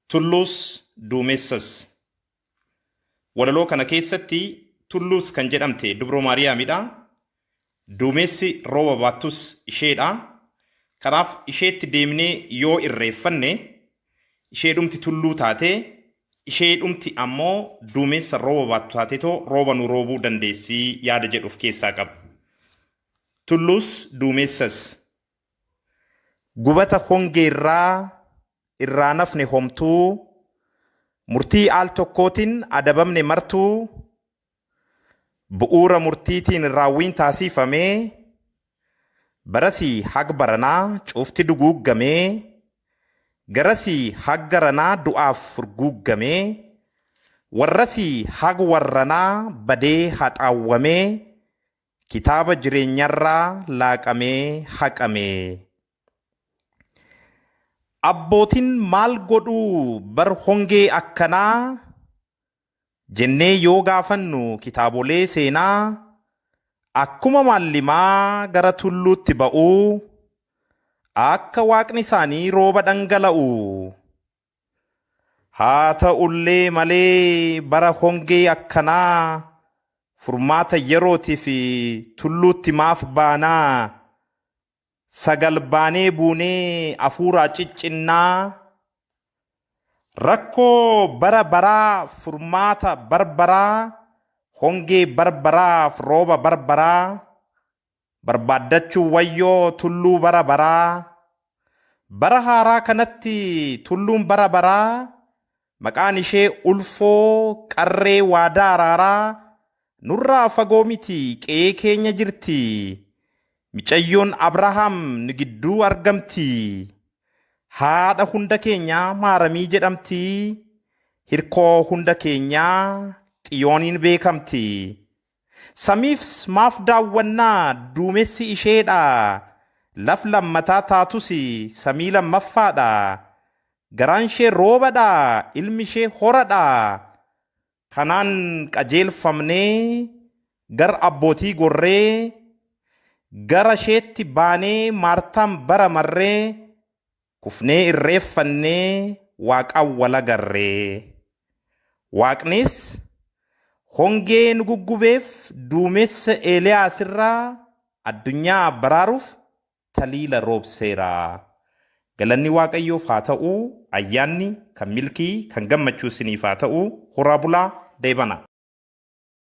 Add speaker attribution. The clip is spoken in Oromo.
Speaker 1: Tulluus duumessas. Walaloo kana keessatti tulluus kan jedhamte Dubroo Maariyaamidha. Duumessi rooba baattus isheedha. Kanaaf isheetti deemnee yoo irreeffanne isheedhumti tulluu taate, isheedhumti ammoo duumessa rooba baattu taatetoo rooba nu roobuu dandeessi yaada jedhuuf keessaa qaba. Tulluus duumessas. Gubata hongeerraa irraa nafne homtuu, murtii al tokkootiin adabamne martuu, bu'uura murtiitiin raawwiin taasifamee, barasii hag baranaa cuufti duguuggamee, garasii hag garanaa du'aaf furguuggamee, warrasii hag warranaa badee haxaawwamee, kitaaba jireenyarraa laaqamee haqamee. Abbootiin maal godhuu bar hongee akkanaa jennee yoo gaafannu kitaabolee seenaa, akkuma maallimaa gara tulluutti ba'uu, akka waaqni isaanii rooba dhangala'u. Haa ta'ullee malee bara hongee akkanaa furmaata yerootiif tulluutti maaf baanaa, sagal baanee buunee afuuraa ciccinnaa. Rakkoo bara baraa furmaata barbaraa, hongee barbaraaf rooba barbaraa, barbaaddachuu wayyoo tulluu bara baraa. Bara haaraa kanatti tulluun bara baraa, maqaan ishee ulfoo qarree waadaa araaraa, nurraa fagoo miti qe'ee keenya jirti. Micayyoon Abrahaam nu gidduu argamti. Haadha hunda keenyaa maaramii jedhamti. Hirkoo hunda keenyaa xiyooniin beekamti. Samiifs maaf daawwannaa duumessi isheedha. Laf lammataa taatus samii lammaffaadha. Garaan ishee roobadha, ilmi ishee horadha. Kanaan qajeelfamnee gar abbootii gorree, gara isheetti baanee maartaan bara marree, kufnee irreeffannee waaqaan wal agarree. Waaqnis hongee nu guggubeef duumessa Eeliyaas irraa addunyaa baraaruuf taliila roobseera. Galanni Waaqayyoof haa ta'u, ayyaanni kan milkii kan gammachuu isiniif haa ta'u. Horaa bulaa deebana.